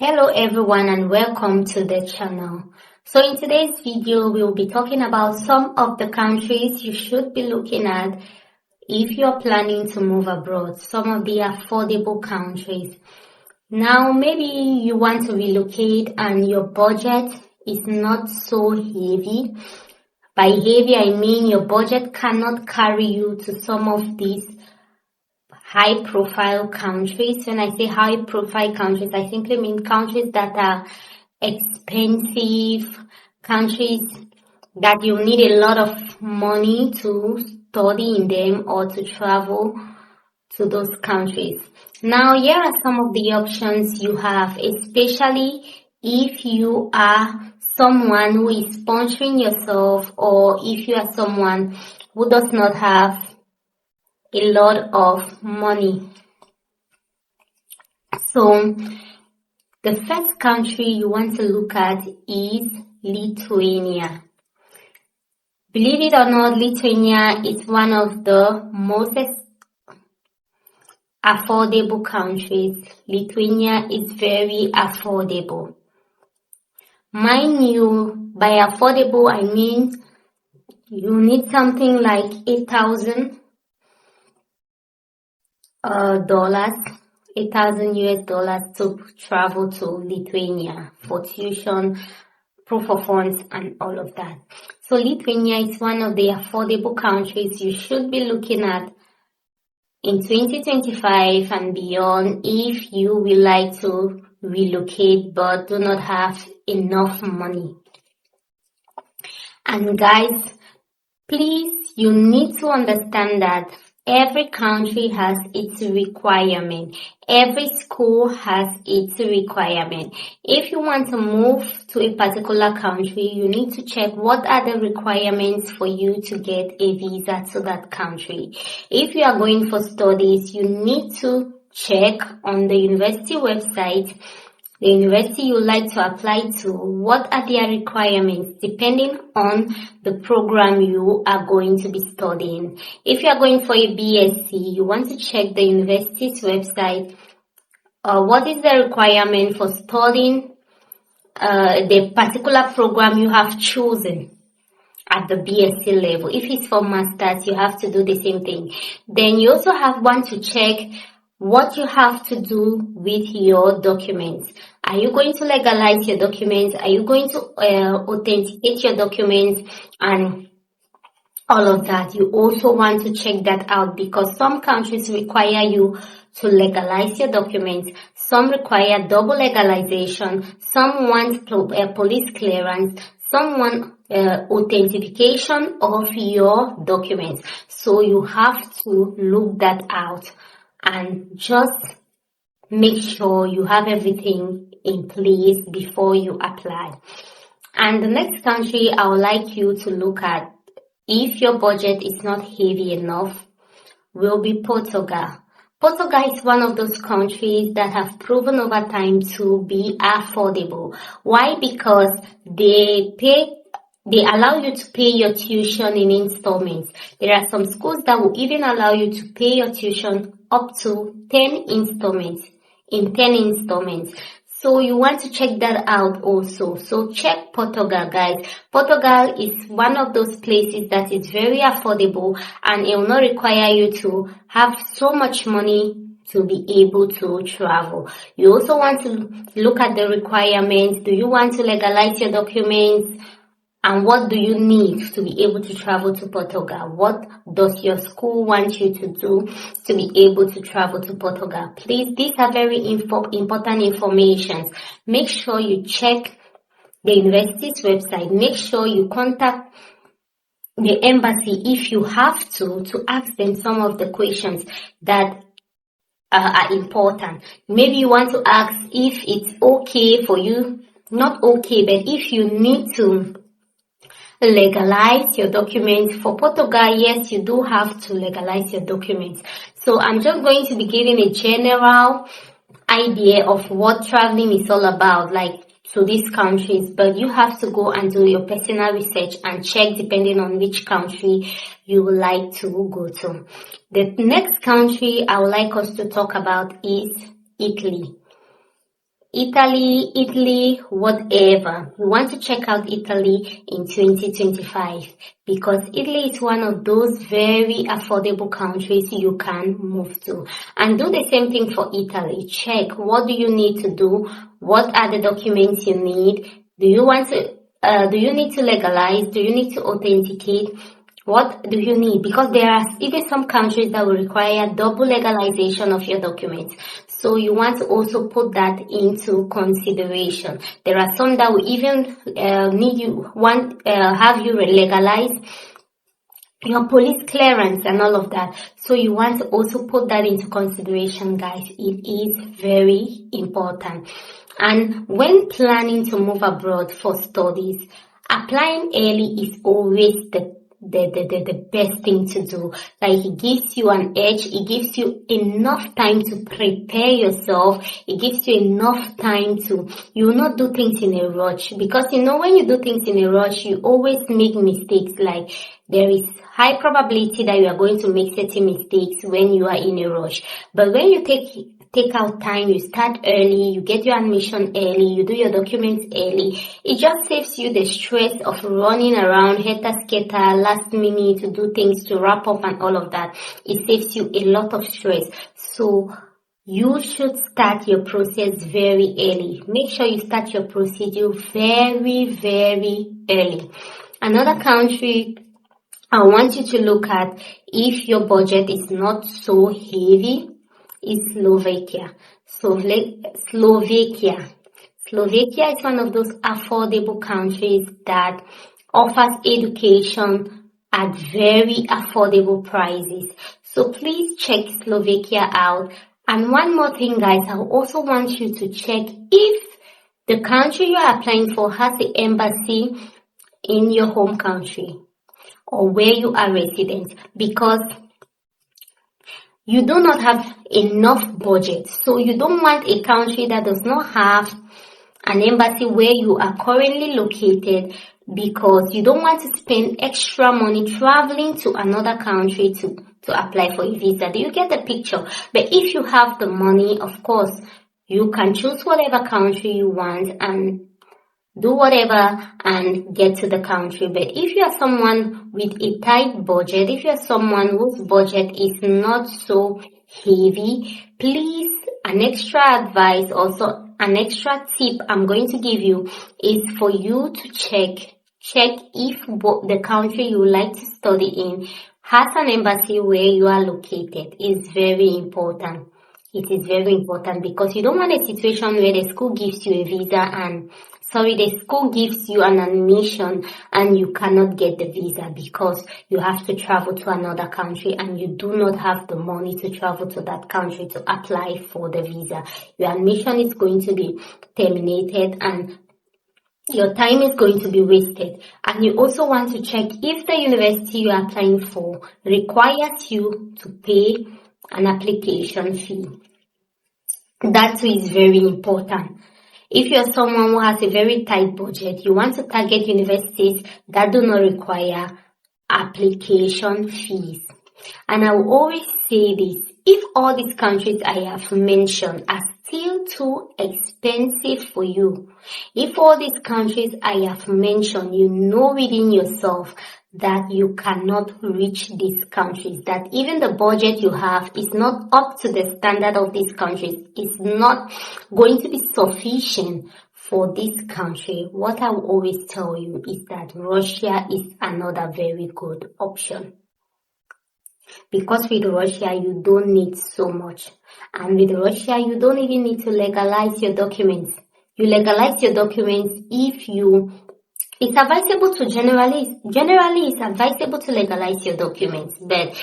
Hello everyone and welcome to the channel. So in today's video, we'll be talking about some of the countries you should be looking at if you're planning to move abroad, some of the affordable countries. Now, maybe you want to relocate and your budget is not so heavy. By heavy, I mean your budget cannot carry you to some of these high-profile countries. When I say high-profile countries, I simply mean countries that are expensive, countries that you need a lot of money to study in them or to travel to those countries. Now, here are some of the options you have, especially if you are someone who is sponsoring yourself or if you are someone who does not have a lot of money. So the first country you want to look at is Lithuania. Believe it or not, Lithuania is one of the most affordable countries. Lithuania is very affordable. Mind you, by affordable I mean you need something like $8,000 $8,000 to travel to Lithuania for tuition, proof of funds, and all of that. So Lithuania is one of the affordable countries you should be looking at in 2025 and beyond if you will like to relocate but do not have enough money. And guys, please, you need to understand that every country has its requirement. Every school has its requirement. If you want to move to a particular country, you need to check what are the requirements for you to get a visa to that country. If you are going for studies, you need to check on the university website the university you like to apply to, what are their requirements depending on the program you are going to be studying. If you are going for a BSc, you want to check the university's website. What is the requirement for studying the particular program you have chosen at the BSc level? If it's for masters, you have to do the same thing. Then you also want to check what you have to do with your documents. Are you going to legalize your documents? Are you going to authenticate your documents and all of that? You also want to check that out because some countries require you to legalize your documents. Some require double legalization. Some want police clearance. Some want authentication of your documents. So you have to look that out and just make sure you have everything in place before you apply. And the next country I would like you to look at, if your budget is not heavy enough, will be Portugal. Portugal is one of those countries that have proven over time to be affordable. Why? Because they allow you to pay your tuition in installments. There are some schools that will even allow you to pay your tuition up to 10 installments. So you want to check that out also. So check Portugal, guys. Portugal is one of those places that is very affordable and it will not require you to have so much money to be able to travel. You also want to look at the requirements. Do you want to legalize your documents? And what do you need to be able to travel to Portugal? What does your school want you to do to be able to travel to Portugal? Please, these are very important information. Make sure you check the university's website. Make sure you contact the embassy if you have to ask them some of the questions that are important. Maybe you want to ask if it's okay for you, not okay, but if you need to legalize your documents. For Portugal, yes, you do have to legalize your documents. So I'm just going to be giving a general idea of what traveling is all about, like to these countries, but you have to go and do your personal research and check depending on which country you would like to go to. The next country I would like us to talk about is Italy. Italy, whatever. You want to check out Italy in 2025 because Italy is one of those very affordable countries you can move to. And do the same thing for Italy. Check what do you need to do? What are the documents you need? Do you need to legalize? Do you need to authenticate? What do you need? Because there are even some countries that will require double legalization of your documents. So you want to also put that into consideration. There are some that will even have you legalize your police clearance and all of that. So you want to also put that into consideration, guys. It is very important. And when planning to move abroad for studies, applying early is always the best thing to do. Like, it gives you an edge, it gives you enough time to prepare yourself, it gives you enough time you will not do things in a rush, because when you do things in a rush, you always make mistakes. Like, there is high probability that you are going to make certain mistakes when you are in a rush. But when you take out time, you start early, you get your admission early, you do your documents early, it just saves you the stress of running around, heta-sketa, last minute to do things, to wrap up and all of that. It saves you a lot of stress. So you should start your process very early. Make sure you start your procedure very, very early. Another country I want you to look at, if your budget is not so heavy, is Slovakia. Slovakia is one of those affordable countries that offers education at very affordable prices. So please check Slovakia out. And one more thing, guys, I also want you to check if the country you are applying for has the embassy in your home country or where you are resident, because you do not have enough budget. So you don't want a country that does not have an embassy where you are currently located, because you don't want to spend extra money traveling to another country to apply for a visa. Do you get the picture? But if you have the money, of course, you can choose whatever country you want and do whatever and get to the country. But if you are someone with a tight budget, if you are someone whose budget is not so heavy, please, an extra advice, also an extra tip I'm going to give you is for you to check if the country you would like to study in has an embassy where you are located. It's very important. It is very important, because you don't want a situation where the school gives you a visa and the school gives you an admission and you cannot get the visa because you have to travel to another country and you do not have the money to travel to that country to apply for the visa. Your admission is going to be terminated and your time is going to be wasted. And you also want to check if the university you are applying for requires you to pay an application fee. That too is very important. If you're someone who has a very tight budget, you want to target universities that do not require application fees. And I will always say this, if all these countries I have mentioned are still too expensive for you, if all these countries I have mentioned, you know within yourself that you cannot reach these countries, that even the budget you have is not up to the standard of these countries, is not going to be sufficient for this country, what I will always tell you is that Russia is another very good option. Because with Russia, you don't need so much. And with Russia, you don't even need to legalize your documents. You legalize your documents if it's advisable to generally it's advisable to legalize your documents, but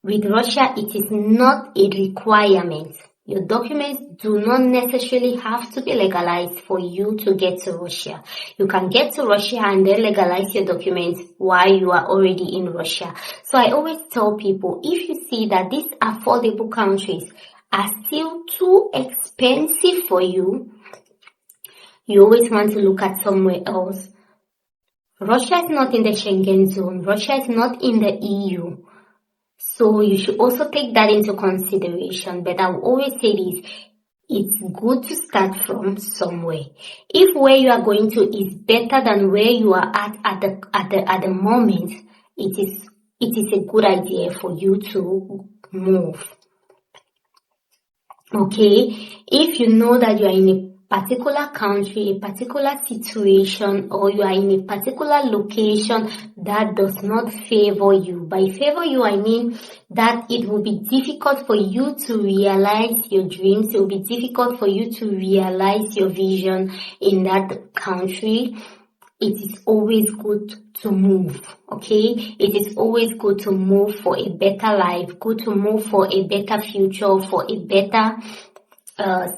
with Russia, it is not a requirement. Your documents do not necessarily have to be legalized for you to get to Russia. You can get to Russia and then legalize your documents while you are already in Russia. So I always tell people, if you see that these affordable countries are still too expensive for you, you always want to look at somewhere else. Russia is not in the Schengen zone. Russia is not in the EU. So you should also take that into consideration. But I will always say this, it's good to start from somewhere. If where you are going to is better than where you are at the moment, it is a good idea for you to move. Okay, if you know that you are in a particular country, a particular situation, or you are in a particular location that does not favor you. By favor you, I mean that it will be difficult for you to realize your dreams. It will be difficult for you to realize your vision in that country. It is always good to move, okay? It is always good to move for a better life, good to move for a better future, for a better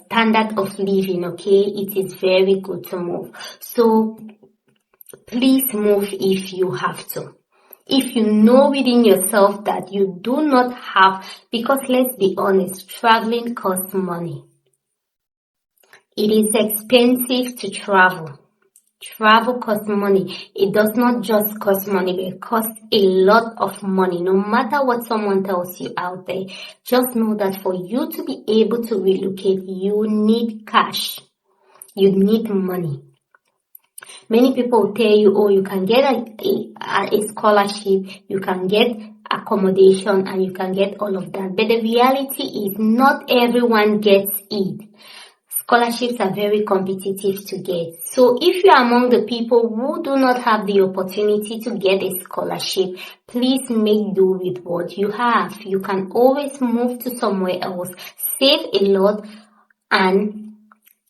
standard of living, okay? It is very good to move. So please move if you have to. If you know within yourself that you do not have, because let's be honest, traveling costs money. It is expensive to travel. Travel costs money. It does not just cost money, but it costs a lot of money. No matter what someone tells you out there, just know that for you to be able to relocate, you need cash. You need money. Many people tell you, oh, you can get a scholarship, you can get accommodation, and you can get all of that. But the reality is not everyone gets it. Scholarships are very competitive to get. So if you are among the people who do not have the opportunity to get a scholarship, please make do with what you have. You can always move to somewhere else, save a lot, and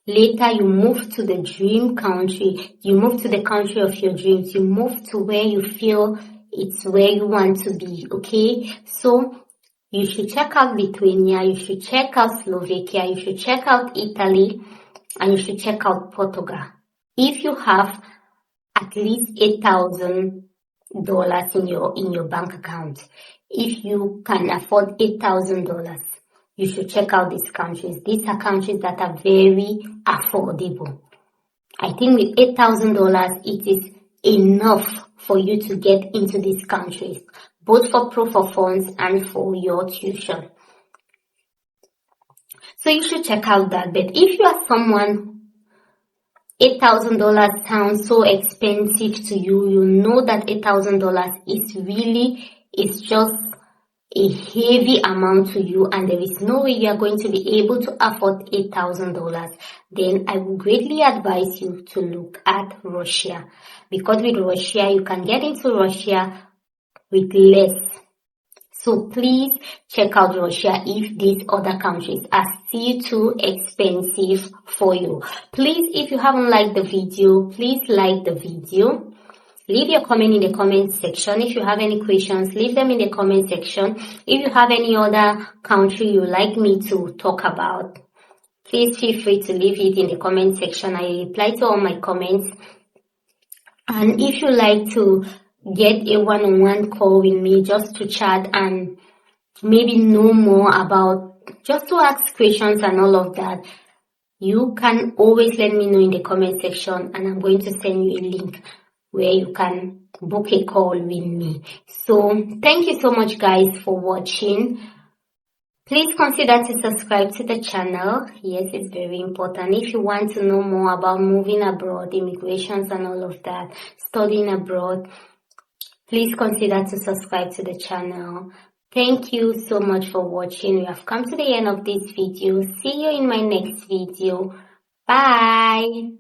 later you move to the dream country. You move to the country of your dreams. You move to where you feel it's where you want to be, okay? So you should check out Lithuania, you should check out Slovakia, you should check out Italy, and you should check out Portugal. If you have at least $8,000 in your bank account, if you can afford $8,000, you should check out these countries. These are countries that are very affordable. I think with $8,000, it is enough for you to get into these countries, both for proof of funds and for your tuition. So you should check out that. But if you are someone, $8,000 sounds so expensive to you, you know that $8,000 is just a heavy amount to you, and there is no way you are going to be able to afford $8,000, then I would greatly advise you to look at Russia, because with Russia you can get into Russia with less. So please check out Russia if these other countries are still too expensive for you. Please, if you haven't liked the video, please like the video. Leave your comment in the comment section. If you have any questions, leave them in the comment section. If you have any other country you would like me to talk about, please feel free to leave it in the comment section. I reply to all my comments. And if you like to get a one-on-one call with me just to chat and maybe know more about, just to ask questions and all of that, you can always let me know in the comment section, and I'm going to send you a link where you can book a call with me. So thank you so much guys for watching. Please consider to subscribe to the channel. Yes, it's very important. If you want to know more about moving abroad, immigrations and all of that, studying abroad, please consider to subscribe to the channel. Thank you so much for watching. We have come to the end of this video. See you in my next video. Bye.